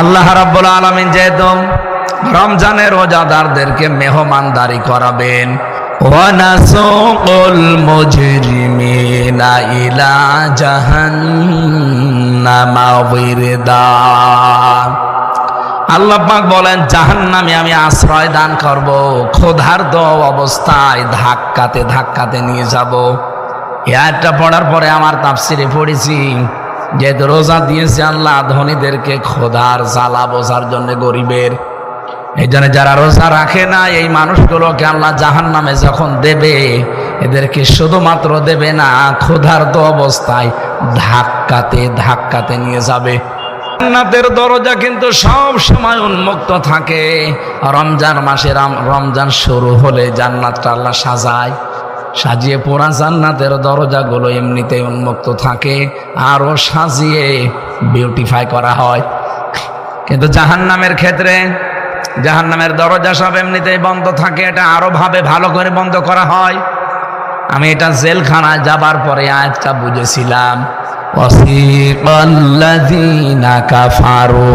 আল্লাহ রাব্বুল আলামিন যেহেতু রমজানের রোজাদারদেরকে মেহমানদারি করাবেন, ওয়ানাসুকুল মুজরিমিনা ইলা জাহান্নামা ওয়িরদা। আল্লাহ পাক বলেন জাহান্নামে আমি আশ্রয় দান করব, ক্ষুধার্ত অবস্থায় ধাক্কাতে ধাক্কাতে নিয়ে যাব। এই আয়াতটা পড়ার পরে আমার তাফসিরে পড়েছি, যেহেতু রোজা দিয়েছে আল্লাহ ধনীদেরকে খোদার জ্বালা বোঝার জন্য গরিবের, এই জন্য যারা রোজা রাখে না এই মানুষগুলোকে আল্লাহ জাহান্নামে যখন দেবে, এদেরকে শুধুমাত্র দেবে না, ক্ষুধার্ত অবস্থায় ধাক্কাতে ধাক্কাতে নিয়ে যাবে। জান্নাতের দরজা কিন্তু সব সময় উন্মুক্ত থাকে। রমজান মাসে রমজান শুরু হলে জান্নাতটা আল্লাহ সাজিয়ে পুরা জান্নাতের দরজাগুলো এমনিতেই উন্মুক্ত থাকে, আরো সাজিয়ে বিউটিফাই করা হয়। কিন্তু জাহান্নামের ক্ষেত্রে জাহান্নামের দরজা সব এমনিতেই বন্ধ থাকে, এটা আরো ভাবে ভালো করে বন্ধ করা হয়। আমি এটা জেলখানায় যাবার পরে আয়াতটা বুঝেছিলাম। ওয়াসিকাল্লাযীনা কাফারু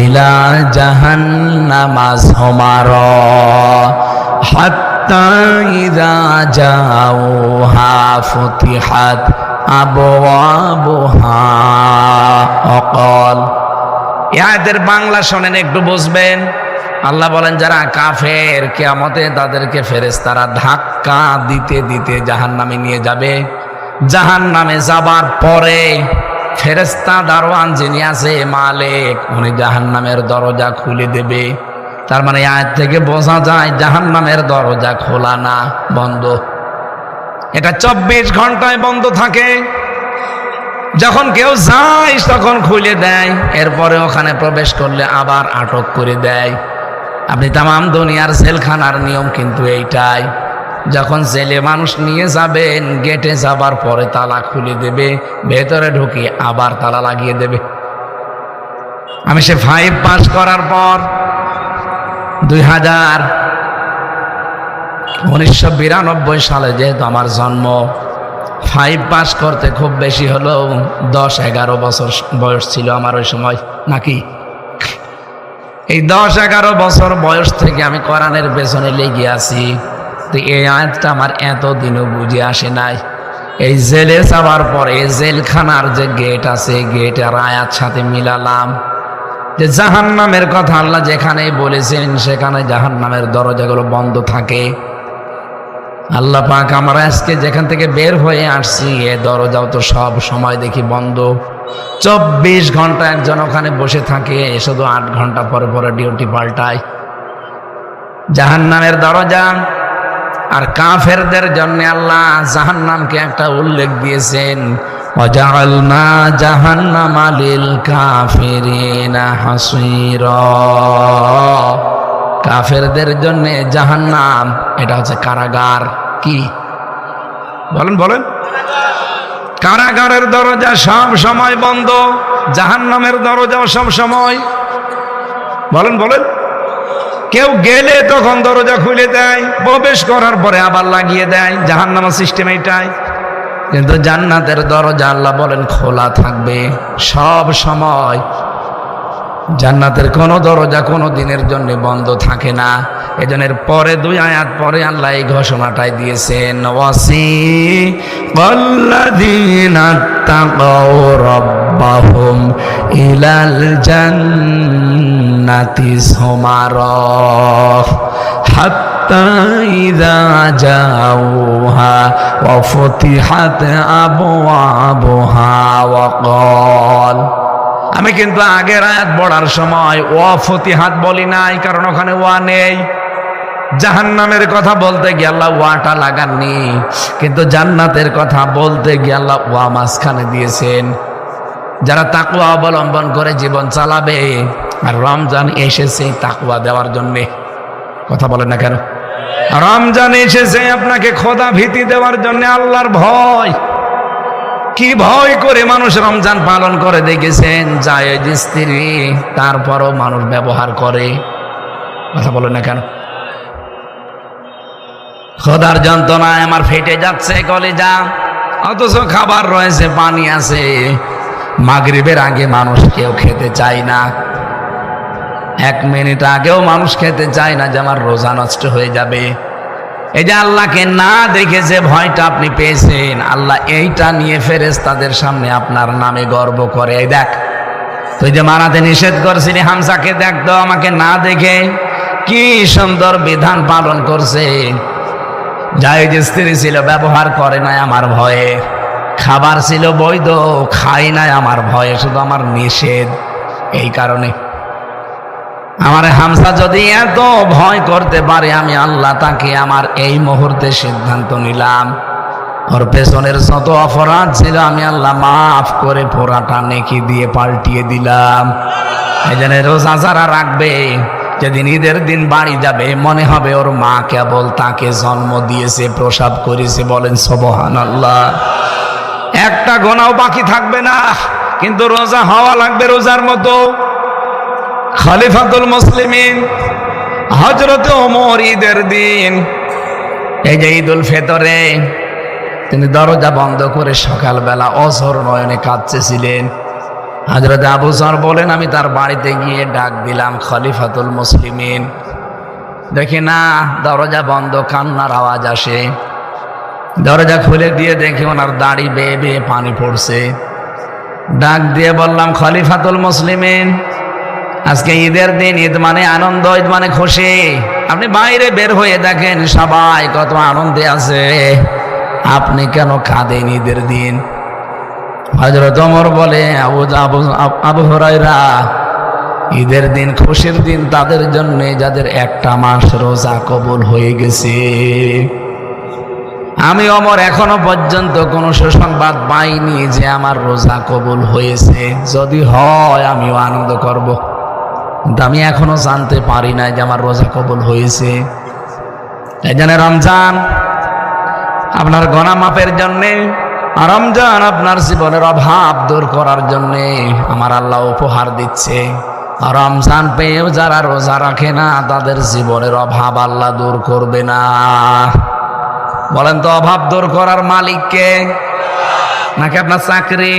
ইলা জাহান্নামা যুমারা হাত্তা ইযা জাউহা ফুতিহাত আবওয়াবুহা ওয়াকাল। এই আয়াতের বাংলা শোনেন, একটু বুঝবেন। আল্লাহ বলেন যারা কাফের, কিয়ামতে তাদেরকে ফেরেশতারা ধাক্কা দিতে দিতে জাহান্নামে নিয়ে যাবে। জাহান্নামে যাবার পরে ফেরেশতা দারওয়ান যিনি আছে মালিক, উনি জাহান্নামের দরজা খুলে দেবে। তার মানে আয়াত থেকে বোঝা যায় জাহান্নামের দরজা খোলা না, বন্ধ। এটা 24 ঘন্টায় বন্ধ থাকে। যখন কেউ যায় তখন খুলে দেয়, এরপরে ওখানে প্রবেশ করলে আবার আটক করে দেয়। আপনি তামাম দুনিয়ার জেলখানার নিয়ম কিন্তু এইটাই। যখন জেলে মানুষ নিয়ে যাবেন, গেটে যাবার পরে তালা খুলে দেবে, ভেতরে ঢুকে আবার তালা লাগিয়ে দেবে। আমি সে 5 পাস করার পর 1992 সালে যেহেতু আমার জন্ম, 5 পাস করতে খুব বেশি হলেও 10-11 বছর বয়স ছিল আমার ওই সময়, নাকি? এই 10-11 বছর বয়স থেকে আমি কোরআনের পেছনে লেগে আছি। তো এই আয়াতটা আমার এতদিনও বুঝে আসে নাই। এই জেলে যাওয়ার পরে জেলখানার যে গেট আছে, গেটের আয়াত সাথে মিলালাম যে জাহান্নামের কথা আল্লাহ যেখানে বলেছেন সেখানে জাহান্নামের দরজাগুলো বন্ধ থাকে। আল্লাহ পাক আমরা আজকে যেখান থেকে বের হয়ে আসছি, এ দরজাও তো সব সময় দেখি বন্ধ। 24 ঘন্টা একজন ওখানে বসে থাকে, শুধু 8 ঘন্টা পরে পরে ডিউটি পাল্টায়। জাহান্নামের দরজা আর কাফেরদের জন্য আল্লাহ জাহান্নামকে একটা উল্লেখ দিয়েছেন, ওয়াজআলনা জাহান্নামা লিল কাফিরিনা হাসীরা। কাফেরদের জন্য জাহান্নাম এটা হচ্ছে কারাগার। কি বলেন? কারাগারের দরজা সব সময় বন্ধ, জাহান্নামের দরজাও সব সময়। বলেন কেউ গেলে তখন দরজা খুলে দেয়, প্রবেশ করার পরে আবার লাগিয়ে দেয়। জাহান্নামের সিস্টেম এইটাই। কিন্তু জান্নাতের দরজা আল্লাহ বলেন খোলা থাকবে সব সময়। জান্নাতের কোন দরজা কোনো দিনের জন্য বন্ধ থাকে না। এজনের পরে 2 আয়াত পরে আল্লাহ এই ঘোষণাটাই দিয়েছেন, ওয়াসিকাল্লাযীনা তাকাউ রাব্বাহুম ইলাল জান্নাতি যুমারা হাত্তা ইযা জাউহা ওয়া ফুতিহাত আবওয়াবুহা ওয়াকাল। আমি কিন্তু আগের আয়াত পড়ার সময় ওয়া ফুতিহাত বলি নাই, কারণ ওখানে ওয়া নেই। জাহান্নামের কথা বলতে গিয়ে আল্লাহ ওয়াটা লাগাননি, কিন্তু জান্নাতের কথা বলতে গিয়ে আল্লাহ ওয়া মাঝখানে দিয়েছেন। যারা তাকওয়া অবলম্বন করে জীবন চালাবে, আর রমজান এসেছে তাকওয়া দেওয়ার জন্যে। কথা বলেন না কেন? রমজান এসেছে আপনাকে খোদা ভীতি দেওয়ার জন্য, আল্লাহর ভয়। কি ভয় করে মানুষ রমজান পালন করে দেখেছেন, জায়েজ স্ত্রী, তারপরও মানুষ ব্যবহার করে। কথা বলেন না কেন? খোদার যন্ত্রণায় আমার ফেটে যাচ্ছে কলিজা, অথচ খাবার রয়েছে, পানি আছে। মাগরিবের আগে মানুষ কেউ খেতে চায় না। এক মিনিট আগেও মানুষ খেতে চায় না যে আমার রোজা নষ্ট হয়ে যাবে। এই যে আল্লাহকে না দেখে যে ভয়টা আপনি পেয়েছেন, আল্লাহ এইটা নিয়ে ফেরেশতাদের সামনে আপনার নামে গর্ব করে। এই দেখ, তুই যে মারাতে নিষেধ করছিলি হামজাকে, দেখ তো আমাকে না দেখে কি সুন্দর বিধান পালন করছে। জায়েজ স্ত্রী ছিল, ব্যবহার করে নাই আমার ভয়ে। খাবার ছিল বৈধ, খাই নাই আমার ভয়ে, শুধু আমার নিষেধ। এই কারণে আমার হামজা যদি এত ভয় করতে পারে, আমি আল্লাহ তাকে আমার এই মুহূর্তে সিদ্ধান্ত নিলাম, ওর পেছনের যত অপরাধ ছিল আমি আল্লাহ মাফ করে পুরাটা নেকি দিয়ে পাল্টিয়ে দিলাম। এই জন্য রোজা যারা রাখবে, যেদিন ঈদের দিন বাড়ি যাবে, মনে হবে ওর মা কেবল তাকে জন্ম দিয়েছে, প্রসব করেছে। বলেন সুবহানাল্লাহ। একটা গোনাও বাকি থাকবে না, কিন্তু রোজা হওয়া লাগবে রোজার মতো। খলিফাতুল মুসলিমিন হযরত ওমর ঈদের দিন, এই যে ঈদুল ফিতরে, তিনি দরজা বন্ধ করে সকালবেলা অঝোর নয়নে কাঁদতেছিলেন। হযরত আবু যর বলেন, আমি তার বাড়িতে গিয়ে ডাক দিলাম, খলিফাতুল মুসলিমিন। দেখি না, দরজা বন্ধ, কান্নার আওয়াজ আসে। দরজা খুলে দিয়ে দেখি ওনার দাড়ি বেয়ে বেয়ে পানি পড়ছে। ডাক দিয়ে বললাম, খলিফাতুল মুসলিমিন, আজকে ঈদের দিন, ঈদ মানে আনন্দ, ঈদ মানে খুশি। আপনি বাইরে বের হয়ে দেখেন সবাই কত আনন্দে আছে, আপনি কেন কাঁদেন ঈদের দিন? হযরত ওমর বলে, আবু হুরায়রা, ঈদের দিন খুশির দিন তাদের জন্য যাদের একটা মাস রোজা কবুল হয়ে গেছে। আমি ওমর এখনো পর্যন্ত কোনো সুসংবাদ পাইনি যে আমার রোজা কবুল হয়েছে। যদি হয় আমিও আনন্দ করব, কিন্তু আমি এখনো জানতে পারি না যে আমার রোজা কবুল হয়েছে। এই জন্য রমজান আপনার গুনাহ মাফের জন্যে, রমজান আপনার জীবনের অভাব দূর করার জন্যে আমার আল্লাহ উপহার দিচ্ছে। রমজান পেয়েও যারা রোজা রাখে না, তাদের জীবনের অভাব আল্লাহ দূর করবে না। বলেন তো, অভাব দূর করার মালিক কে? নাকি আপনার চাকরি,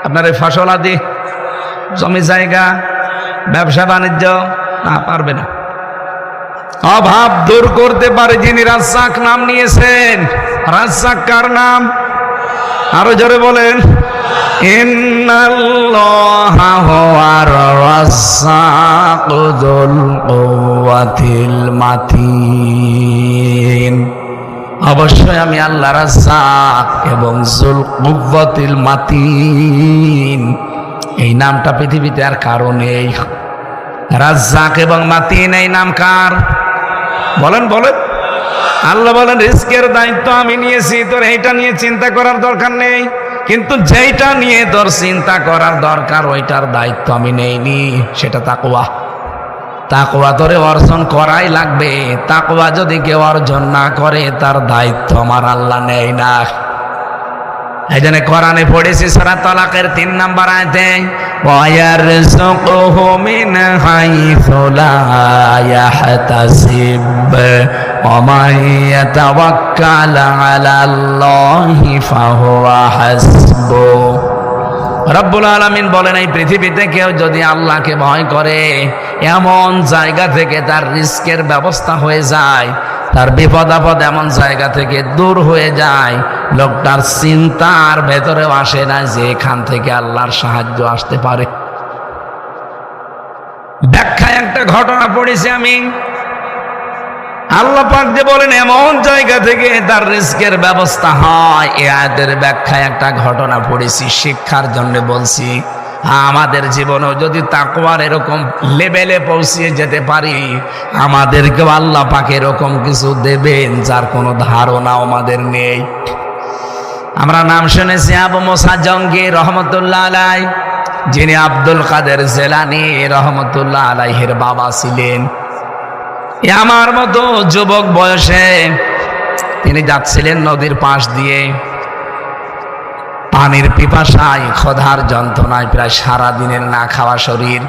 আপনার এই ফসলাদি, জমি জায়গা, ব্যবসা বাণিজ্য? না, পারবে না। অভাব দূর করতে পারে যিনি রাজ্জাক নাম নিয়েছেন। রাজ্জাক কার নাম? আরো জোরে বলেন, ইন্নাল্লাহা হুয়ার রাজ্জাকু যুল কুওয়াতিল মাতিন। অবশ্যই আমি আল্লাহ রাজ্জাক এবং যুল কুওয়াতিল মাতিন। এই নামটা পৃথিবীতে আর কারো নেই। রাজ্জাক এবং মাতিন এই নাম কার? বলেন বলেন। আল্লাহ বলেন, রিজকের দায়িত্ব আমি নিয়েছি, তোর এইটা নিয়ে চিন্তা করার দরকার নেই। কিন্তু যেইটা নিয়ে তোর চিন্তা করার দরকার, ওইটার দায়িত্ব আমি নেইনি, সেটা তাকওয়া। তাকওয়া তোরে অর্জন করাই লাগবে। তাকওয়া যদি কেউ অর্জন না করে, তার দায়িত্ব আমার আল্লাহ নেয় না। এই জন্য কোরআনে পড়েছি সূরা তালাকের ৩ নম্বর আয়াতে, ওয়ায়ারযুকুহু মিন হাইসু লা ইয়াহতাসিব ওয়া মান ইয়াতাওয়াক্কাল আলাল্লাহি ফাহুয়া হাসবুহ। রব্বুল আলামিন বলেন, এই পৃথিবীতে কেউ যদি আল্লাহকে ভয় করে, এমন জায়গা থেকে তার রিজকের ব্যবস্থা হয়ে যায়, তার বিপদ আপদ এমন জায়গা থেকে দূর হয়ে যায়, লোকটার চিন্তার ভেতরেও আসে না যে এখান থেকে আল্লাহর সাহায্য আসতে পারে। ব্যাখ্যায় একটা ঘটনা পড়েছি আমি। আল্লাহ পাক যে বলেন এমন জায়গা থেকে তার রিজকের ব্যবস্থা হয়, এই আয়াতের ব্যাখ্যায় একটা ঘটনা পড়েছি, শিক্ষার জন্য বলছি। আমাদের জীবনেও যদি তাকওয়ার এরকম লেভেলে পৌঁছিয়ে যেতে পারি, আমাদেরকেও আল্লাহ পাক এরকম কিছু দেবেন যার কোনো ধারণা আমাদের নেই। আমরা নাম শুনেছি আবু মুসা জঙ্গি রহমতুল্লাহ আলাই, যিনি আব্দুল কাদের জেলানী রহমতুল্লাহ আলাইহির বাবা ছিলেন। আমার মতো যুবক বয়সে তিনি যাচ্ছিলেন নদীর পাশ দিয়ে, পানির পিপাসায়, ক্ষুধার যন্ত্রণায় প্রায় সারা দিনের না খাওয়া শরীর।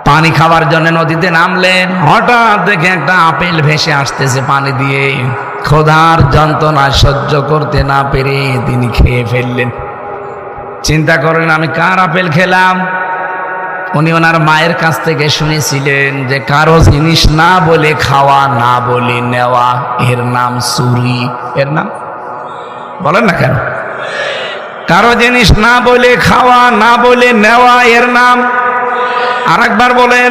পানি খাওয়ার জন্য নদীতে নামলেন, হঠাৎ দেখে একটা আপেল ভেসে আসতেছে পানি দিয়ে। ক্ষুধার যন্ত্রণা সহ্য করতে না পেরে তিনি খেয়ে ফেললেন। চিন্তা করেন, আমি কার আপেল খেলাম? উনি ওনার মায়ের কাছ থেকে শুনেছিলেন যে কারো জিনিস না বলে খাওয়া, না বলে নেওয়া, এর নাম চুরি। এর নাম বলেন না কেন? কারো জিনিস না বলে খাওয়া, না বলে নেওয়া, এর নাম আরেকবার বলেন।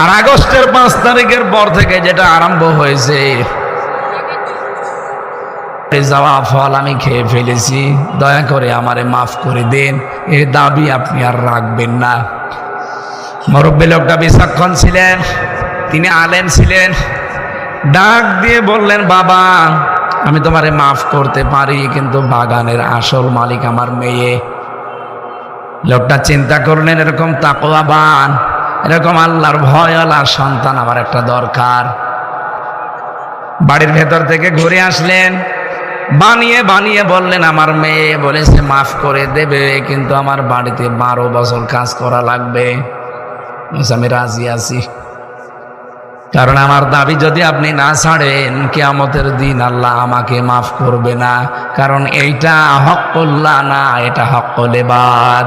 আর আগস্টের 5 তারিখের পর থেকে যেটা আরম্ভ হয়েছে, যাওয়া ফল আমি খেয়ে ফেলেছি, দয়া করে আমারে মাফ করে দেন, এর দাবি আপনি আর রাখবেন না। মুরব্বী লোকটা বিচক্ষণ ছিলেন, তিনি আলেম ছিলেন, ডাক দিয়ে বললেন, বাবা আমি তোমারে মাফ করতে পারি, কিন্তু বাগানের আসল মালিক আমার মেয়ে। লোকটা চিন্তা করলেন, এরকম তাকওয়াবান, এরকম আল্লাহর ভয়ওয়ালা সন্তান আমার একটা দরকার। বাড়ির ভেতর থেকে ঘুরে আসলেন, বানিয়ে বানিয়ে বললেন, আমার মেয়ে বলেছে মাফ করে দেবে, কিন্তু আমার বাড়িতে 12 বছর কাজ করা লাগবে। আমি রাজি আছি, কারণ আমার দাবি যদি আপনি না ছাড়েন, কিয়ামতের দিন আল্লাহ আমাকে মাফ করবে না, কারণ এইটা হক্কুল্লাহ না, এটা হক্কুল ইবাদ।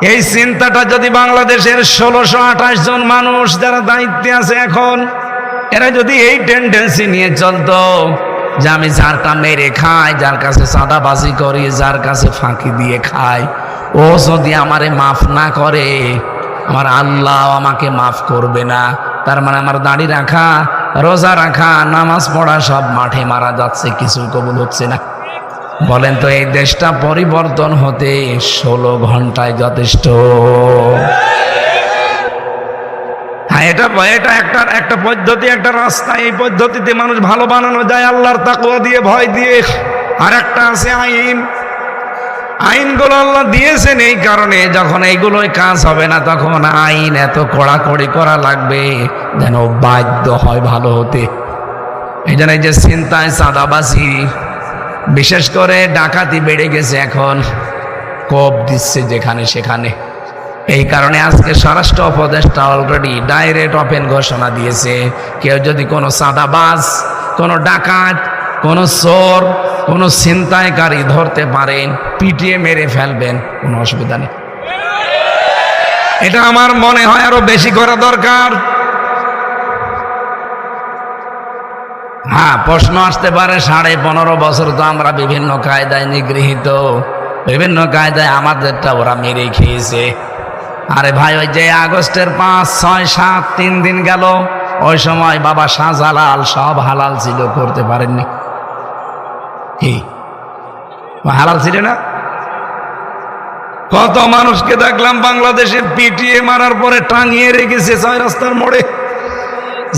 এই চিন্তাটা যদি বাংলাদেশের 1628 জন মানুষ যারা দায়িত্বে আছে এখন, এরা যদি এই টেন্ডেন্সি নিয়ে চলতো যে আমি যারটা মেরে খাই, যার কাছে চাঁদাবাজি করি, যার কাছে ফাঁকি দিয়ে খাই, ও যদি আমারে মাফ না করে, আমার আল্লাহ আমাকে মাফ করবে না। তার মানে আমার দাড়ি রাখা, রোজা রাখা, নামাজ পড়া সব মাঠে মারা যাচ্ছে, কিছু কবুল হচ্ছে না। বলেন তো এই দেশটা পরিবর্তন হতে 16 ঘন্টায় যথেষ্ট? হ্যাঁ, এটা একটা পদ্ধতি, একটা রাস্তা। এই পদ্ধতিতে মানুষ ভালো বানানো যায় আল্লাহর তাকওয়া দিয়ে, ভয় দিয়ে। আর একটা আছে আইন। আইনগুলো আল্লাহ দিয়েছেন এই কারণে, যখন এইগুলোই কাজ হবে না, তখন আইন এত কড়াকড়ি করা লাগবে যেন বাধ্য হয় ভালো হতে। এই জন্য এই যে চিন্তায় চাঁদাবাজি, বিশেষ করে ডাকাতি বেড়ে গেছে এখন, কোপ দিচ্ছে যেখানে সেখানে। এই কারণে আজকে স্বরাষ্ট্র উপদেষ্টা অলরেডি ডাইরেক্ট ওপেন ঘোষণা দিয়েছে, কেউ যদি কোনো চাঁদাবাজ, কোনো ডাকাত, কোনো চোর, কোনো ছিনতাইকারী ধরতে পারেন, পিটিয়ে মেরে ফেলবেন, কোনো অসুবিধা নেই। এটা আমার মনে হয় আরো বেশি করা দরকার। হ্যাঁ, প্রশ্ন আসতে পারে 15.5 বছর তো আমরা বিভিন্ন কায়দায় নিগৃহীত, বিভিন্ন কায়দায় আমাদেরটা ওরা মেরে খেয়েছে। আরে ভাই, ওই যে আগস্টের 5, 6, 7 3 দিন গেল, ওই সময় বাবা শাহজালাল সব হালাল ছিল, করতে পারেননি। কি হালাল ছিল না? কত মানুষকে দেখলাম বাংলাদেশে পিটিয়ে মারার পরে টাঙিয়ে রেখেছে 6 রাস্তার মোড়ে।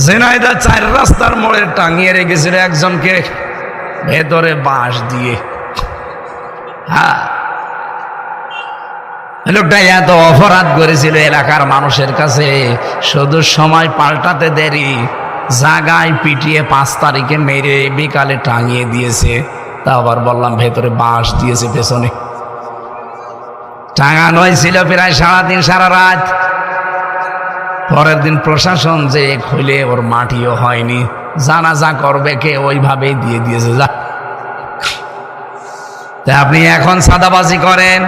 ঝিনাইদহ 4 রাস্তার মোড়ে টাঙিয়ে রেখেছিল একজনকে, ভেতরে বাঁশ দিয়ে। হ্যাঁ, লোকটা এত অপরাধ করেছিল এলাকার মানুষের কাছে, শুধু সময় পাল্টাতে দেরি, জাগায় পিটিয়ে 5 তারিখে মেরে বিকালে টাঙিয়ে দিয়েছে। তা আবার বললাম ভেতরে বাঁশ দিয়েছে পেছনে। টাঙানোই ছিল প্রায় 3.5 সারা রাত। পরের দিন প্রশাসন যে খুলে ওর মাটিও হয়নি, জানাজা করবে কে, ওইভাবেই দিয়ে দিয়েছে। যা, আপনি এখন চাঁদাবাজি করেন,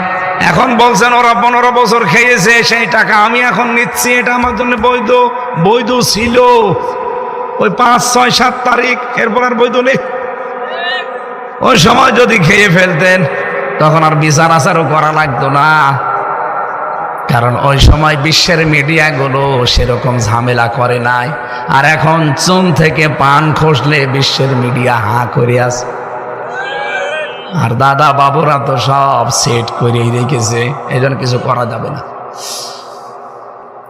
এখন বলছেন ওরা 15 বছর খেয়েছে, সেই টাকা আমি এখন নিচ্ছি, এটা আমার জন্য বৈধ। বৈধ ছিল ওই 5, 6, 7 তারিখ, এরপর আর বৈধ নেই। ওই সময় যদি খেয়ে ফেলতেন, তখন আর বিচার আচারও করা লাগতো না, কারণ ওই সময় বিশ্বের মিডিয়াগুলো সেরকম ঝামেলা করে নাই। আর এখন চুন থেকে পান খসলে বিশ্বের মিডিয়া হাঁ করে আছে। আর দাদা বাবুরা তো সব সেট করেই রেখেছে, এই জন্য কিছু করা যাবে না।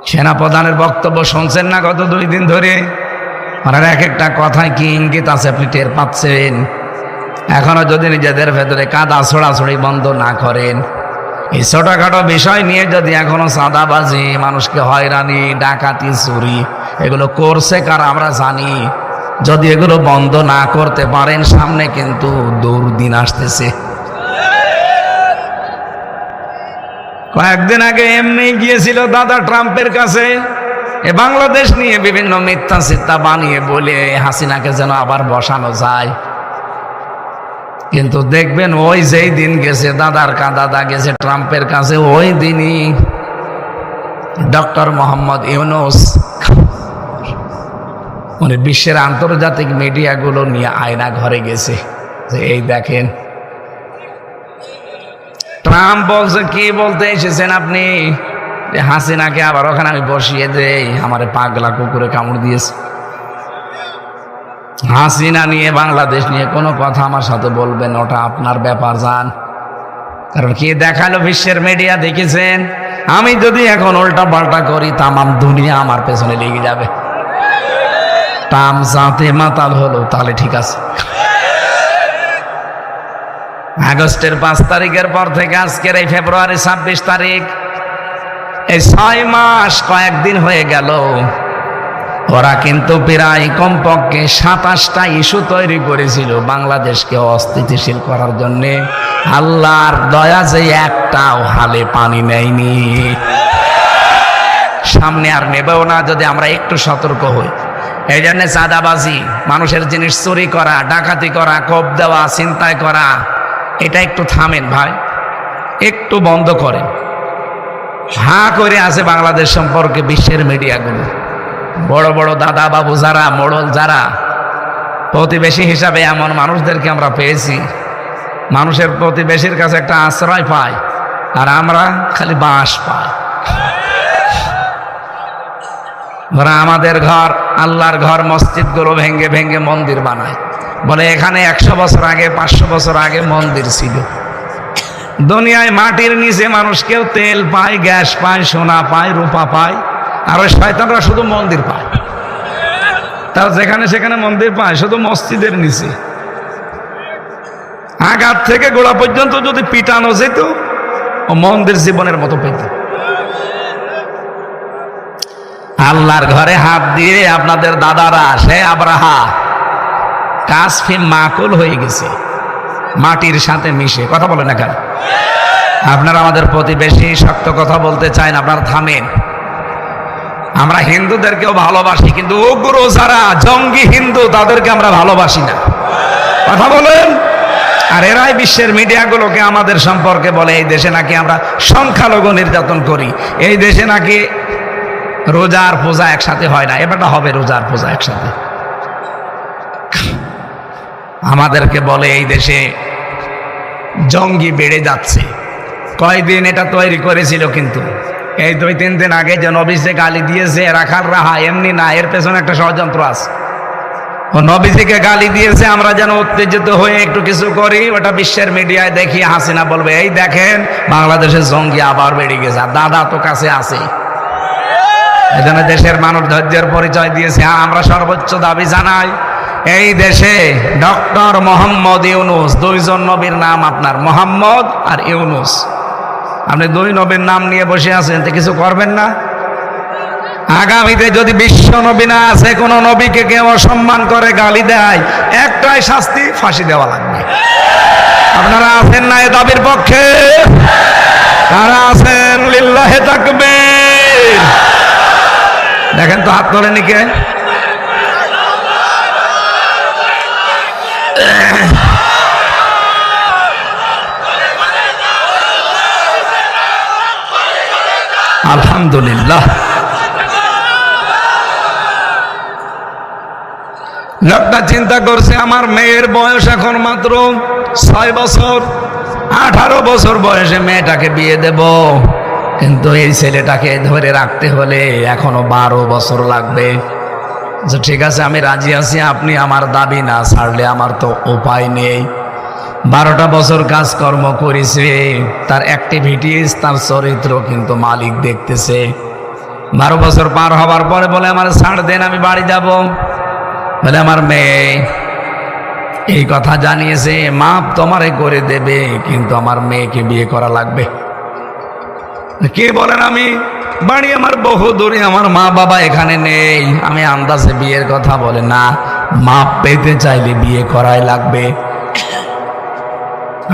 সেনাপ্রধানের বক্তব্য শুনছেন না গত 2 দিন ধরে? আর এক একটা কথায় কি ইঙ্গিত আছে আপনি টের পাচ্ছেন? এখনো যদি নিজেদের ভেতরে কাদা ছোড়াছড়ি বন্ধ না করেন, এই ছোটখাটো বিষয় নিয়ে যদি এখনো চাঁদাবাজি, মানুষকে হয়রানি, ডাকাতি, চুরি এগুলো করছে কারা আমরা জানি, যদি এগুলো বন্ধ না করতে পারেন, সামনে কিন্তু দুর্দিন আসতেছে। কয়েকদিন আগে এমনি গিয়েছিল দাদা ট্রাম্পের কাছে, বাংলাদেশ নিয়ে বিভিন্ন মিথ্যা চিত্তা বানিয়ে বলে হাসিনাকে যেন আবার বসানো যায়। কিন্তু দেখবেন ওই যেই দিন গেছে দাদা গেছে ট্রাম্পের কাছে, ওই দিনই ডক্টর মোহাম্মদ ইউনূস উনি বিশ্বের আন্তর্জাতিক মিডিয়াগুলো নিয়ে আয়না ঘরে গেছে যে এই দেখেন ট্রাম্প বলছে, কি বলতে এসেছেন আপনি? যে হাসিনাকে আবার ওখানে আমি বসিয়ে দেই, আমারে পাগলা কুকুরে কামড় দিয়েছে। হাসিনা নিয়ে বাংলাদেশ নিয়ে কোনো কথা আমার সাথে বলবেন, ওটা আপনার ব্যাপার যান। কারণ কি দেখালো বিশ্বের মিডিয়া দেখেছেন? আমি যদি এখন উল্টা পাল্টা করি তামাম দুনিয়া আমার পেছনে লেগে যাবে। টাম জাতে মাতাল হলো তাহলে ঠিক আছে। আগস্টের 5 তারিখের পর থেকে আজকের এই ফেব্রুয়ারি 26 তারিখ, এই 6 মাস কয়েকদিন হয়ে গেল, ওরা কিন্তু প্রায় কমপক্ষে 27টা ইস্যু তৈরি করেছিল বাংলাদেশকে অস্থিতিশীল করার জন্যে। আল্লাহর দয়া যে একটাও হালে পানি নেয়নি, সামনে আর নেবেও না যদি আমরা একটু সতর্ক হই। এই জন্য চাঁদাবাজি, মানুষের জিনিস চুরি করা, ডাকাতি করা, কোপ দেওয়া, ছিনতাই করা, এটা একটু থামেন ভাই, একটু বন্ধ করেন। হাঁ করে আছে বাংলাদেশ সম্পর্কে বিশ্বের মিডিয়াগুলো। বড় বড় দাদা বাবু যারা, মোড়ল যারা, প্রতিবেশী হিসাবে এমন মানুষদেরকে আমরা পেয়েছি, মানুষের প্রতিবেশীর কাছে একটা আশ্রয় পায় আর আমরা খালি বাঁশ পাই। ওরা আমাদের ঘর, আল্লাহর ঘর, মসজিদগুলো ভেঙ্গে ভেঙ্গে মন্দির বানায়, বলে এখানে 100 বছর আগে 500 বছর আগে মন্দির ছিল। দুনিয়ায় মাটির নিচে মানুষ কেউ তেল পায়, গ্যাস পায়, সোনা পায়, রূপা পায়, আর ওই শয়তানরা শুধু মন্দির পায়। তাও যেখানে সেখানে মন্দির পায়, শুধু মসজিদের নিচে। আঘাত থেকে গোড়া পর্যন্ত যদি পিটানো যেত, ও মন্দির জীবনের মতো পেত। আল্লাহর ঘরে হাত দিয়ে আপনাদের দাদারা, সে আব্রাহা, কাসফি মাকুল হয়ে গেছে, মাটির সাথে মিশে। কথা বলে না কেন? আপনারা আমাদের প্রতিবেশী, শক্ত কথা বলতে চান, আপনারা থামেন। আমরা হিন্দুদেরকেও ভালোবাসি, কিন্তু উগ্র যারা জঙ্গি হিন্দু তাদেরকে আমরা ভালোবাসি না। কথা বলেন। আর এরাই বিশ্বের মিডিয়াগুলোকে আমাদের সম্পর্কে বলে এই দেশে নাকি আমরা সংখ্যালঘু নির্যাতন করি, এই দেশে নাকি রোজার পূজা একসাথে হয় না। এবারটা হবে রোজার পূজা একসাথে। আমাদেরকে বলে এই দেশে জঙ্গি বেড়ে যাচ্ছে। কয়দিন এটা তৈরি করেছিল, কিন্তু এই 2-3 দিন আগে যে নবীকে গালি দিয়েছে রাখার রাহা এমনি না, এর পেছনে একটা ষড়যন্ত্র আছে। ও নবীজিকে গালি দিয়েছে, আমরা যেন উত্তেজিত হয়ে একটু কিছু করি, ওটা বিশ্বের মিডিয়ায় দেখি হাসিনা বলবে এই দেখেন বাংলাদেশের জঙ্গি আবার বেড়ে গেছে, আর দাদা তো কাছে আছে। এই জন্য দেশের মানুষ ধৈর্যের পরিচয় দিয়েছে। আমরা সর্বোচ্চ দাবি জানাই, এই দেশে ডক্টর মোহাম্মদ ইউনূস, 2 জন নবীর নাম আপনার, মোহাম্মদ আর ইউনূস। আপনি 2 নবীর নাম নিয়ে বসে আছেন, তো কিছু করবেন না? আগামীতে যদি বিশ্ব নবী না আছে, কোন নবীকে কেউ অসম্মান করে, গালি দেয়, একটাই শাস্তি, ফাঁসি দেওয়া লাগবে। আপনারা আছেন না এ দাবির পক্ষে? তারা আছেন? লিল্লাহে তাকবীর। দেখেন তো হাত তোলেনি কে? আলহামদুলিল্লাহ। লোকটা চিন্তা করছে আমার মেয়ের বয়স এখন মাত্র 6 বছর, 18 বছর বয়সে মেয়েটাকে বিয়ে দেব, কিন্তু এই ছেলেটাকে ধরে রাখতে হলে এখনো 12 বছর লাগবে। ঠিক আছে, আমি রাজি আছি, আপনি আমার দাবি না ছাড়লে আমার তো উপায় নেই। 12টা বছর কাজকর্ম করেছে, তার অ্যাক্টিভিটিস, তার চরিত্র কিন্তু মালিক দেখতেছে। 12 বছর পার হবার পরে বলে আমার ছাড় দেন, আমি বাড়ি যাব। বলে আমার মেয়ে এই কথা জানিয়েছে, মাপ তোমারে করে দেবে, কিন্তু আমার মেয়েকে বিয়ে করা লাগবে। কে বলেন? আমি বাড়ি আমার বহু দূরে, আমার মা বাবা এখানে নেই, আমি আন্দাজে বিয়ের কথা বলে না, মাপ পেতে চাইলে বিয়ে করাই লাগবে।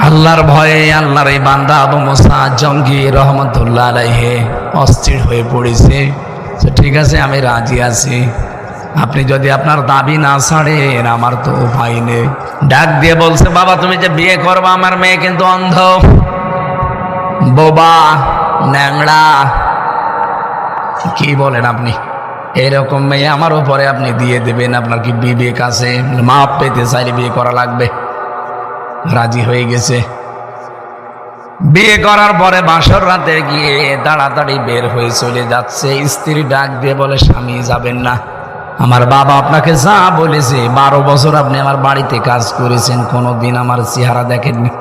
আল্লাহর ভয়ে আল্লাহর এই বান্দা আবু মুসা জঙ্গি রহমতুল্লাহ আলাইহি অস্থির হয়ে পড়েছে। ঠিক আছে, আমি রাজি আছি, আপনি যদি আপনার দাবি না ছাড়েন আমার তো উপায় নেই। ডাক দিয়ে বলছে, বাবা তুমি যে বিয়ে করবা, আমার মেয়ে কিন্তু অন্ধ, বোবা, ন্যাংড়া। কি বলেন আপনি? এরকম মেয়ে আমার উপরে আপনি দিয়ে দেবেন? আপনার কি বিবেক আছে? মাপ পেতে চাইলে বিয়ে করা লাগবে। রাজি হয়ে গেছে। বিয়ে করার পরে বাসর রাতে গিয়ে তাড়াতাড়ি বের হয়ে চলে যাচ্ছে। স্ত্রী ডাক দিয়ে বলে, স্বামী যাবেন না, আমার বাবা আপনাকে যা বলেছে, 12 বছর আপনি আমার বাড়িতে কাজ করেছেন, কোনোদিন আমার চেহারা দেখেননি।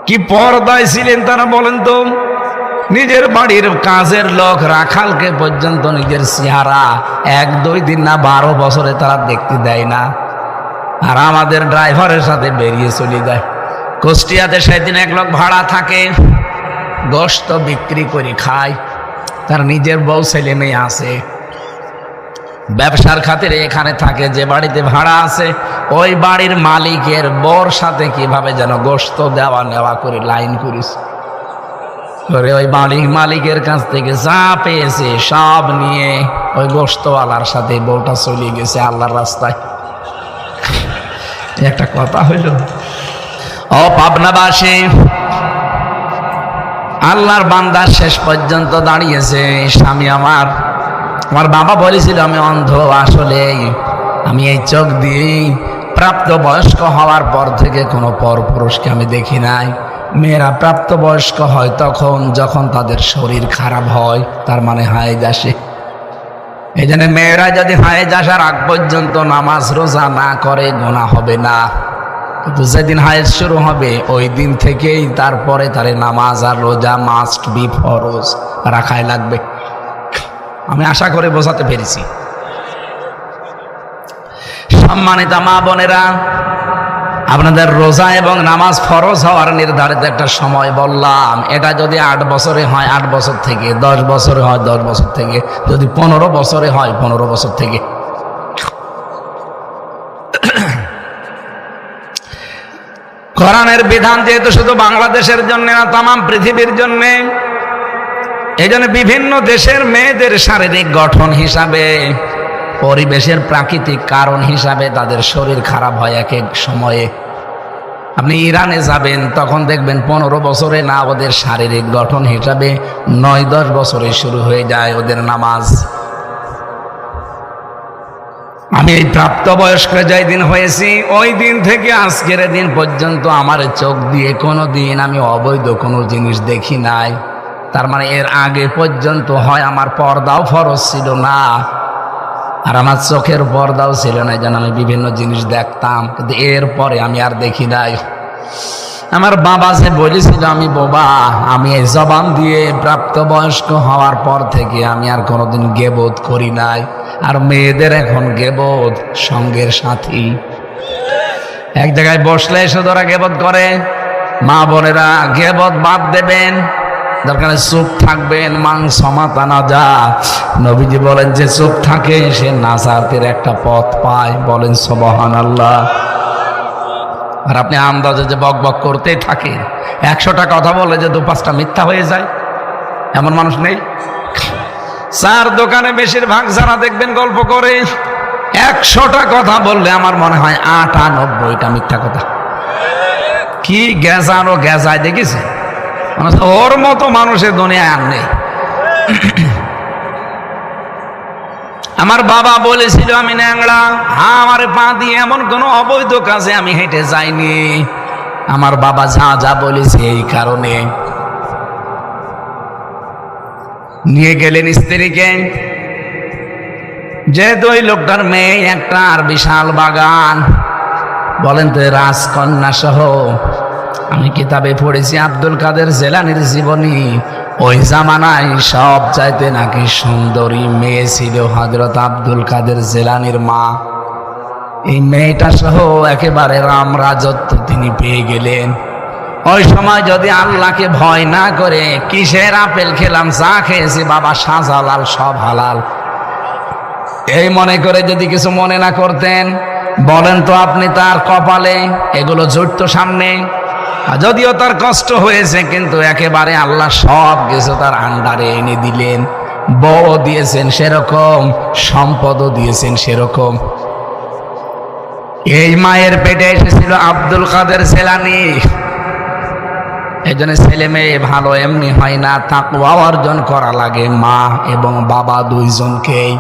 কি পর্দায় ছিলেন তারা বলেন তো? নিজের বাড়ির কাজের লোক রাখালকে পর্যন্ত নিজের চেহারা 1-2 দিন না 12 বছরে তারা দেখতে দেয় না। আর আমাদের ড্রাইভারের সাথে বেরিয়ে চলে যায়। কুষ্টিয়াতে সেদিন এক লোক ভাড়া থাকে, গোশত বিক্রি করে খায়, তার নিজের বউ ছেলে মেয়ে আছে, ব্যবসার খাতিরে এখানে থাকে। যে বাড়িতে ভাড়া আছে ওই বাড়ির মালিকের বর সাথে কিভাবে যেন গোশত দেওয়া নেওয়া করে লাইন করিস করে ওই মালিকের কাছ থেকে যা পেয়েছে সব নিয়ে ওই গোশতওয়ালার সাথে বউটা চলে গেছে আল্লাহর রাস্তায়। একটা কথা হইল। ও পাবনাবাসী, আল্লাহর বান্দা শেষ পর্যন্ত দাঁড়িয়েছে। স্বামী আমার বাবা বলেছিল আমি অন্ধ, আসলে আমি এই চোখ দিয়ে প্রাপ্ত বয়স্ক হওয়ার পর থেকে কোনো পরপুরুষকে আমি দেখি নাই। মেয়েরা প্রাপ্ত বয়স্ক হয় তখন যখন তাদের শরীর খারাপ হয়, তার মানে হায়েজ আসে। এই জন্য মেয়েরা যদি হায়েজ আসার আগ পর্যন্ত নামাজ রোজা না করে গুনাহ হবে না, কিন্তু যেদিন হায়েজ শুরু হবে ওই দিন থেকেই তারপরে তার নামাজ আর রোজা মাস্ট বি ফরজ রাখাই লাগবে। আমি আশা করে বোঝাতে পেরেছি। সম্মানিত মা বোনেরা, আপনাদের রোজা এবং নামাজ ফরজ হওয়ার নির্ধারিত একটা সময় বললাম। এটা যদি 8 বছরে হয় 8 বছর থেকে, 10 বছরে হয় 10 বছর থেকে, যদি 15 বছরে হয় 15 বছর থেকে। কোরআনের বিধান যেহেতু শুধু বাংলাদেশের জন্য না, তামাম পৃথিবীর জন্য, এই জন্য বিভিন্ন দেশের মেয়েদের শারীরিক গঠন হিসাবে, পরিবেশের প্রাকৃতিক কারণ হিসাবে তাদের শরীর খারাপ হয় এক এক সময়ে। আপনি ইরানে যাবেন, তখন দেখবেন 15 বছরে না, ওদের শারীরিক গঠন হিসাবে 9-10 বছরে শুরু হয়ে যায় ওদের নামাজ। আমি এই প্রাপ্তবয়স্ক যেই দিন হয়েছি ওই দিন থেকে আজকের দিন পর্যন্ত আমার চোখ দিয়ে কোনো দিন আমি অবৈধ কোনো জিনিস দেখি নাই। তার মানে এর আগে পর্যন্ত হয় আমার পর্দাও ফরজ ছিল না, আর আমার চোখের পর্দাও ছিল না, যেন আমি বিভিন্ন জিনিস দেখতাম, কিন্তু এরপরে আমি আর দেখি নাই। আমার বাবা যে বলেছিল আমি বোবা, আমি এই জবান দিয়ে প্রাপ্তবয়স্ক হওয়ার পর থেকে আমি আর কোনোদিন গেবোধ করি নাই। আর মেয়েদের এখন গেবোধ সঙ্গের সাথী। এক জায়গায় বসলে শুধু ওরা গেবোধ করে। মা বোনেরা, গেবোধ বাদ দেবেন, দরকার চুপ থাকবেন। মাংস মাতা না যা, নবীজি বলেন যে চুপ থাকে সে নাজাতের একটা পথ পায়। বলেন সুবহানাল্লাহ। আর আপনি আন্দাজে যে বক বক করতেই থাকে, 100টা কথা বলে যে 2-5টা মিথ্যা হয়ে যায়, এমন মানুষ নেই। 4 দোকানে বেশিরভাগ যারা দেখবেন গল্প করে, 100টা কথা বললে আমার মনে হয় 98টা মিথ্যা কথা। কি গেজানো গেজায় দেখেছে, ওর মতো মানুষের দুনিয়ায় আর নেই। আমার বাবা বলেছিল আমি ন্যাংড়া, হ্যাঁ, আমার পা দিয়ে এমন কোনো অবৈধ কাজে আমি হেঁটে যাইনি। আমার বাবা যা যা বলেছে এই কারণে। নিয়ে গেলেন স্ত্রীকে, যেহেতু ওই লোকটার মেয়ে একটা, আর বিশাল বাগান। বলেন তো রাজকন্যা সহ, আমি কিতাবে পড়েছি আব্দুল কাদের জেলানির জীবনী, ওই জামানায় সব চাইতে নাকি সুন্দরী মেয়ে ছিল হযরত আব্দুল কাদের জেলানির মা। এই মেয়েটা সহ একেবারে রাম রাজত্ব তিনি পেয়ে গেলেন। ওই সময় যদি আল্লাহকে ভয় না করে, কিসের আপেল খেলাম, চা খেয়েছি বাবা শাহজালাল সব হালাল, এই মনে করে যদি কিছু মনে না করতেন, বলেন তো আপনি তার কপালে এগুলো জুটত সামনে? যদিও তার কষ্ট হয়েছে, কিন্তু একেবারে আল্লাহ সব কিছু তার আন্ডারে এনে দিলেন। বউ দিয়েছেন সেরকম, সম্পদও দিয়েছেন সেরকম। এই মায়ের পেটে এসেছিল আব্দুল কাদের জেলানী। এই জন্য ছেলে মেয়ে ভালো এমনি হয় না, তাকওয়া অর্জন করা লাগে মা এবং বাবা দুইজনকেই।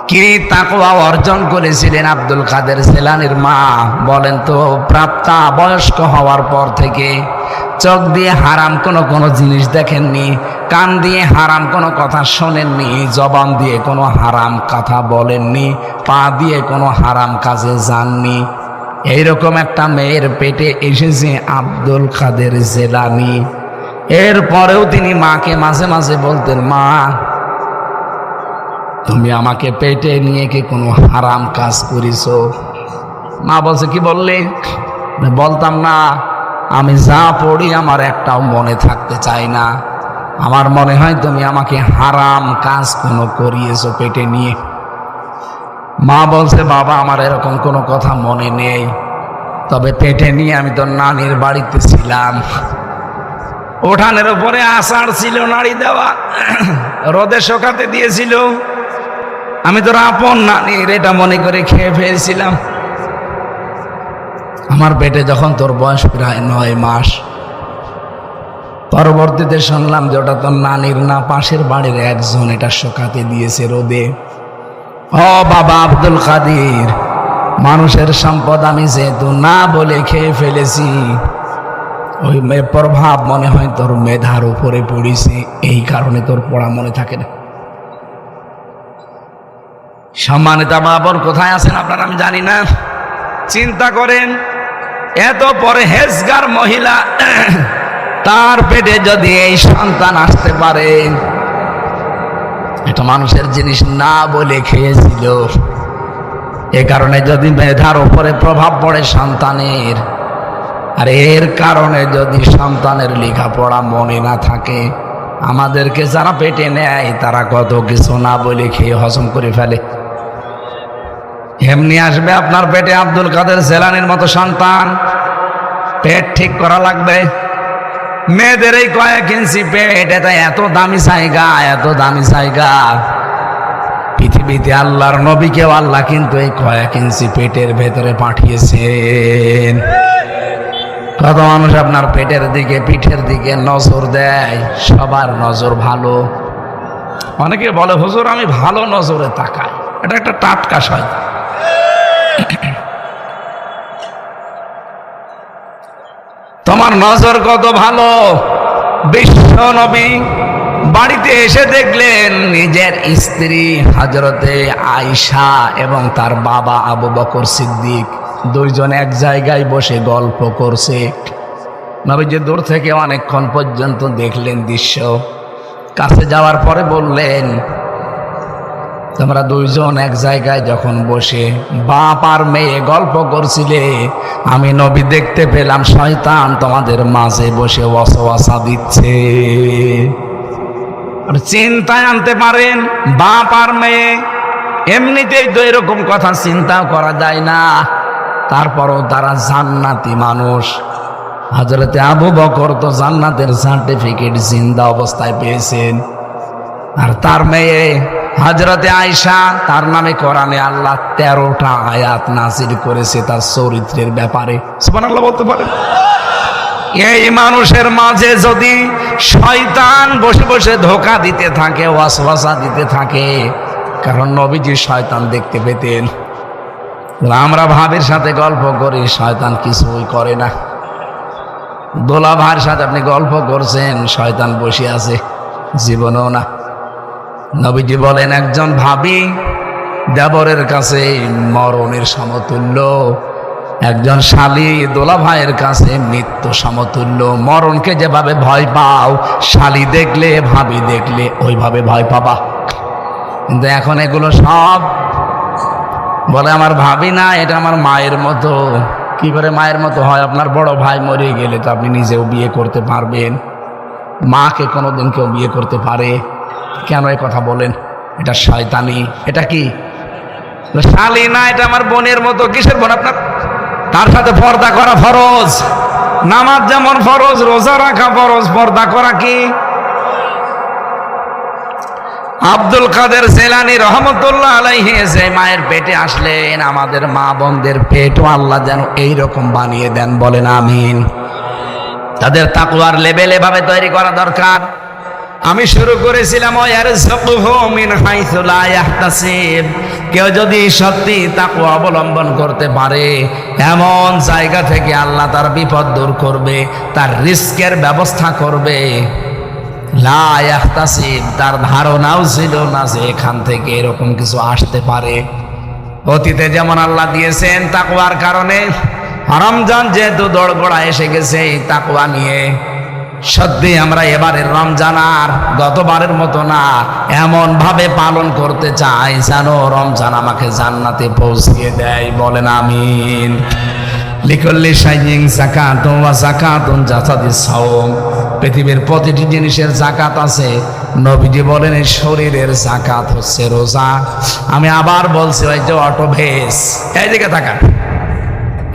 কি তাকওয়া অর্জন করেছিলেন আব্দুল কাদের জেলানীর মা বলেন তো? প্রাপ্তা বয়স্ক হওয়ার পর থেকে চোখ দিয়ে হারাম কোনো জিনিস দেখেননি, কান দিয়ে হারাম কোনো কথা শোনেননি, জবান দিয়ে কোনো হারাম কথা বলেননি, পা দিয়ে কোনো হারাম কাজে যাননি। এইরকম একটা মেয়ের পেটে এসেছে আব্দুল কাদের জেলানী। এরপরেও তিনি মাকে মাঝে মাঝে বলতেন, মা তুমি আমাকে পেটে নিয়ে কি কোনো হারাম কাজ করেছো? মা বলছে, কি বললে? বলতাম না, আমি যা পড়ি আমার একটাও মনে থাকতে চাই না, আমার মনে হয় তুমি আমাকে হারাম কাজ কোনো করিয়েছো পেটে নিয়ে। মা বলছে, বাবা আমার এরকম কোনো কথা মনে নেই, তবে পেটে নিয়ে আমি তো নানির বাড়িতে ছিলাম, উঠানের উপরে আষাঢ় ছিল নাড়ি দেওয়া, রোদে শুকাতে দিয়েছিল, আমি তোর আপন নানির এটা মনে করে খেয়ে ফেলছিলাম। আমার পেটে যখন তোর বয়স প্রায় 9 মাস, পরবর্তীতে শুনলাম যে ওটা তোর নানির না, পাশের বাড়ির একজন এটা শুকাতে দিয়েছে রোদে। ও বাবা আব্দুল কাদের, মানুষের সম্পদ আমি যেহেতু না বলে খেয়ে ফেলেছি, ওই প্রভাব মনে হয় তোর মেধার উপরে পড়েছে, এই কারণে তোর পড়া মনে থাকে না। সম্মানিত মা বোন কোথায় আছেন আপনারা আমি জানি না। চিন্তা করেন, এত পরহেজগার মহিলা, তার পেটে যদি এই সন্তান আসতে পারে, এটা মানুষের জিনিস না বলে খেয়েছিল, এ কারণে যদি মেধার উপরে প্রভাব পড়ে সন্তানের, আর এর কারণে যদি সন্তানের লেখাপড়া মনে না থাকে, আমাদেরকে যারা পেটে নেয় তারা কত কিছু না বলে খেয়ে হজম করে ফেলে। এমনি আসবে আপনার পেটে আব্দুল কাদের জেলানীর মতো সন্তান, পেট ঠিক করা লাগবে। মেয়েদের এই কয়েক ইঞ্চি পেট, এটা এত দামি জায়গা, এত দামি জায়গা। পৃথিবীতে আল্লাহর নবীকেও আল্লাহ কিন্তু এই কয়েক ইঞ্চি পেটের ভেতরে পাঠিয়েছেন। কত মানুষ আপনার পেটের দিকে, পিঠের দিকে নজর দেয়, সবার নজর ভালো। অনেকে বলে, হুজুর আমি ভালো নজরে তাকাই, এটা একটা টাটকা শয়তান। তোমার নজর কত ভালো। বিশ্ব নবী বাড়িতে এসে দেখলেন নিজের স্ত্রী হযরতে আয়েশা এবং তার বাবা আবু বকর সিদ্দিক দুইজন এক জায়গায় বসে গল্প করছে। নবীজি দূর থেকে অনেকক্ষণ পর্যন্ত দেখলেন দৃশ্য। কাছে যাওয়ার পরে বললেন, তোমরা দুইজন এক জায়গায় যখন বসে বাপ আর মেয়ে গল্প করছিলে, আমি নবী দেখতে পেলাম শয়তান তোমাদের মাঝে বসে ওয়াসওয়াসা দিচ্ছে। চিন্তায় আনতে পারেন, বাপ আর মেয়ে এমনিতেই তো এরকম কথা চিন্তাও করা যায় না, তারপরও তারা জান্নাতি মানুষ। হযরতে আবু বকর তো জান্নাতের সার্টিফিকেট জিন্দা অবস্থায় পেয়েছেন, আর তার মেয়ে হযরতে আয়েশা, তার নামে কোরআনে আল্লাহ 13টা আয়াত নাযিল করেছে তার চরিত্রের ব্যাপারে। সুবহানাল্লাহ বলতে পারেন। এই মানুষের মাঝে যদি শয়তান বসে বসে ধোঁকা দিতে থাকে, ওয়াসওয়াসা দিতে থাকে, কারণ নবীজি শয়তান দেখতে পেতেন। আমরা ভাবির সাথে গল্প করি, শয়তান কিছুই করে না। দোলা ভাইয়ের সাথে আপনি গল্প করছেন, শয়তান বসে আছে, জীবনেও না। নবীজি বলেন, একজন ভাবি দেবরের কাছে মরণের সমতুল্য, একজন শালী দোলা ভাইয়ের কাছে মৃত্যু সমতুল্য। মরণকে যেভাবে ভয় পাও, শালী দেখলে ভাবি দেখলে ওইভাবে ভয় পাবা। কিন্তু এখন এগুলো সব বলে, আমার ভাবি না, এটা আমার মায়ের মতো। কি করে মায়ের মতো হয়? আপনার বড় ভাই মরে গেলে তো আপনি নিজেও বিয়ে করতে পারবেন, মাকে কোনোদিন কেউ বিয়ে করতে পারে? কেন এই কথা বলেন? এটা শয়তানি। এটা কি শালী না, এটা আমার বোনের মতো। কিসের বোন আপনার? তার সাথে পর্দা করা ফরজ। নামাজ যেমন ফরজ, রোজা রাখা ফরজ, পর্দা করা কি? আব্দুল কাদের জেলানী রহমতুল্লাহ আলাইহি যে মায়ের পেটে আসলেন, আমাদের মা বোনদের পেটও আল্লাহ যেন এইরকম বানিয়ে দেন, বলেন আমিন। তাদের তাকওয়ার লেভেল এভাবে তৈরি করা দরকার। আমি শুরু করেছিলাম ওয়ারযুকহু মিন হাইসু লা ইয়াহতাসিব। কেউ যদি সত্যি তাকওয়া অবলম্বন করতে পারে, এমন জায়গা থেকে আল্লাহ তার বিপদ দূর করবে, তার রিস্কের ব্যবস্থা করবে। লা ইয়াহতাসিব, তার ধারণাও ছিল না যে এখান থেকে এরকম কিছু আসতে পারে। অতীতে যেমন আল্লাহ দিয়েছেন তাকওয়ার কারণে, রমজান যেহেতু দোড়গোড়া এসে গেছে এই তাকওয়া নিয়ে, সত্যি আমরা এবারের রমজান আর গতবারের মতো না, এমন ভাবে পালন করতে চাই যেন রমজান আমাকে জান্নাতে পৌঁছিয়ে দেয়, বলেন আমিন। লিকুল্লি শাইইন যাকাতুন ওয়া যাকাতুন জাসাদিস সাওম। পৃথিবীর প্রতিটি জিনিসের যাকাত আছে, নবীজি বলেন এই শরীরের যাকাত হচ্ছে রোজা। আমি আবার বলছি, ওই যে অটোভেস, এইদিকে তাকান,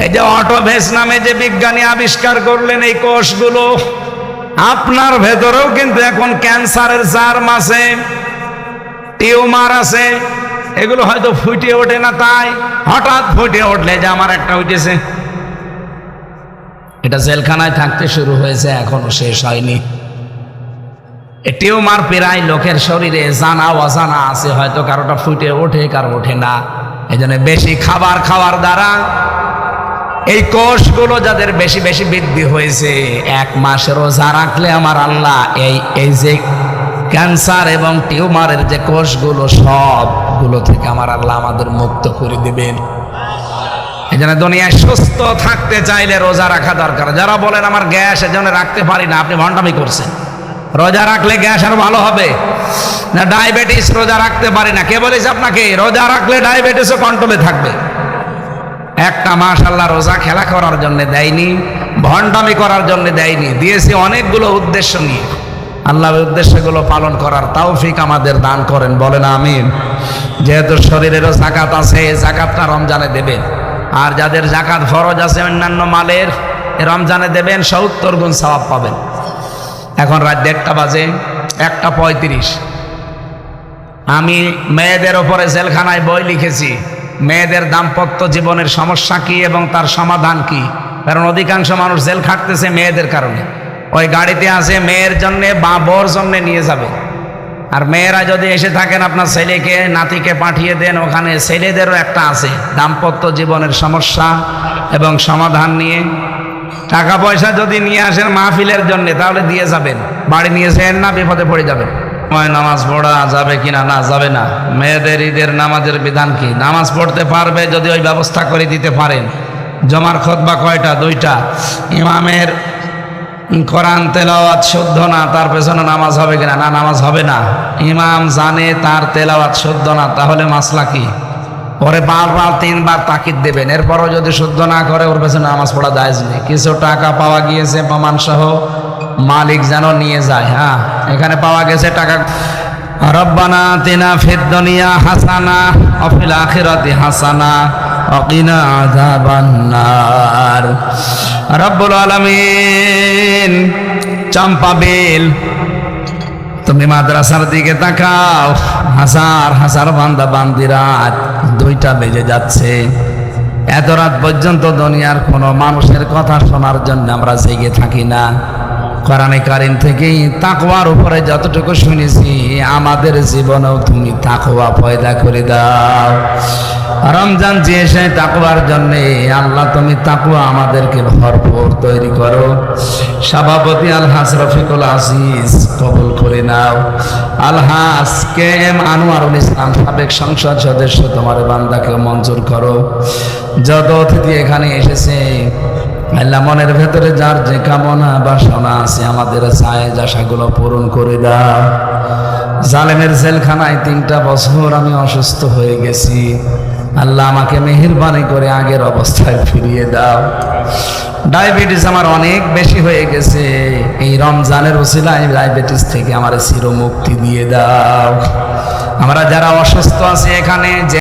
এই যে অটোভেস নামে যে বিজ্ঞানী আবিষ্কার করলেন এই কোষগুলো, আপনার ভেতরেও কিন্তু এখন ক্যান্সারের জার্ম আছে, টিউমার আছে। এগুলো হয়তো ফুটে ওঠে না, তাই হঠাৎ ফুটে উঠলে যে আমার একটা উঠেছে, এটা জেলখানায় থাকতে শুরু হয়েছে, এখনো শেষ হয়নি। এই টিউমার প্রায় লোকের শরীরে জানা অজানা আছে, হয়তো কারোটা ফুটে ওঠে, কারো ওঠে না। এই জন্য বেশি খাবার খাওয়ার দ্বারা এই কোষগুলো যাদের বেশি বেশি বৃদ্ধি হয়েছে, 1 মাস রোজা রাখলে আমার আল্লাহ এই যে ক্যান্সার এবং টিউমারের যে কোষগুলো, সবগুলো থেকে আমার আল্লাহ আমাদের মুক্ত করে দেবেন। এই জন্য দুনিয়ায় সুস্থ থাকতে চাইলে রোজা রাখা দরকার। যারা বলেন আমার গ্যাস, এজন্য রাখতে পারি না, আপনি ভণ্ডামি করছেন। রোজা রাখলে গ্যাস আরো ভালো হবে না। ডায়াবেটিস, রোজা রাখতে পারি না, কে বলেছে আপনাকে? রোজা রাখলে ডায়াবেটিসও কন্ট্রোলে থাকবে। একটা মাস আল্লাহ রোজা খেলা করার জন্য দেয়নি, ভণ্ডামি করার জন্য দেয়নি, দিয়েছে অনেকগুলো উদ্দেশ্য নিয়ে। আল্লাহ উদ্দেশ্যগুলো পালন করার তৌফিক আমাদের দান করেন, বলেন আমিন। যেহেতু শরীরেরও যাকাত আছে, যাকাতটা রমজানে দেবেন। আর যাদের যাকাত ফরজ আছে অন্যান্য মালের, রমজানে দেবেন, 70 গুণ সওয়াব পাবেন। এখন রাত 1টা বাজে, 1:35। আমি মেয়েদের ওপরে জেলখানায় বই লিখেছি, মেয়েদের দাম্পত্য জীবনের সমস্যা কি এবং তার সমাধান কি। কারণ অধিকাংশ মানুষ জেল খাটতেছে মেয়েদের কারণে। ওই গাড়িতে আছে মেয়ের জন্যে বা বর জন্যে নিয়ে যাবে। আর মেয়েরা যদি এসে থাকেন, আপনার ছেলেকে নাতিকে পাঠিয়ে দেন, ওখানে ছেলেদেরও একটা আছে দাম্পত্য জীবনের সমস্যা এবং সমাধান নিয়ে। টাকা পয়সা যদি নিয়ে আসেন মাহফিলের জন্য, তাহলে দিয়ে যাবেন, বাড়ি নিয়ে যেন না, বিপদে পড়ে যাবেন। নামাজ পড়া যাবে কিনা? না, যাবে না। মেয়েদের ঈদের নামাজের বিধান কি? নামাজ পড়তে পারবে যদি ওই ব্যবস্থা করে দিতে পারেন। জমার খুতবা কয়টা? 2টা। ইমামের কোরআন তেলাওয়াত শুদ্ধ না, তার পেছনে নামাজ হবে কিনা? না, নামাজ হবে না। ইমাম জানে তার তেলাওয়াত শুদ্ধ না, তাহলে মাসলা কি? ওরে বারবার 3বার তাকিদ দেবেন, এরপরও যদি শুদ্ধ না করে ওর পেছনে নামাজ পড়া জায়েজ নেই। কিছু টাকা পাওয়া গিয়েছে প্রমাণ সহ, মালিক যেন নিয়ে যায়। হ্যাঁ, এখানে পাওয়া গেছে টাকা। রব্বানা আতিনা ফিদ দুনিয়া হাসানা ওয়া ফিল আখিরাতি হাসানা ওয়া কিনা আযাবান নার। রব্বুল আলামিন, চম্পা বেল, তুমি মাদ্রাসার দিকে তাকাও, হাজার হাজার বান্দা বান্দিরা, 2টা বেজে যাচ্ছে। এত রাত পর্যন্ত দুনিয়ার কোনো মানুষের কথা শোনার জন্য আমরা জেগে থাকি না। কোরআনে কারীম থেকেই তাকওয়ার উপরে যতটুকু শুনেছি, আমাদের জীবনেও তুমি তাকওয়া পয়দা করে দাও। রমজান যে সেই তাকওয়ার জন্যে, আল্লাহ তুমি তাকওয়া আমাদেরকে ভরপুর তৈরি করো। সভাপতি আলহাজ রফিকুল আজিজ কবুল করে নাও। আলহাজ কে এম আনোয়ারুল ইসলাম সাবেক সংসদ সদস্য, তোমার বান্দাকে মঞ্জুর করো। যত অতিথি এখানে এসেছে, আল্লাহ মনের ভেতরে যার যে কামনা বাসনা আছে, আমাদের চায়ের আশাগুলো পূরণ করে দাও। জালেমের জেলখানায় 3টা বছর আমি অসুস্থ হয়ে গেছি, আল্লাহ আমাকে মেহেরবানি করে আগের অবস্থায় ফিরিয়ে দাও। ডায়াবেটিস আমার অনেক বেশি হয়ে গেছে, এই রমজানের ওসিলায় ডায়াবেটিস থেকে আমার চিরমুক্তি দিয়ে দাও। আমরা যারা অসুস্থ আছি এখানে,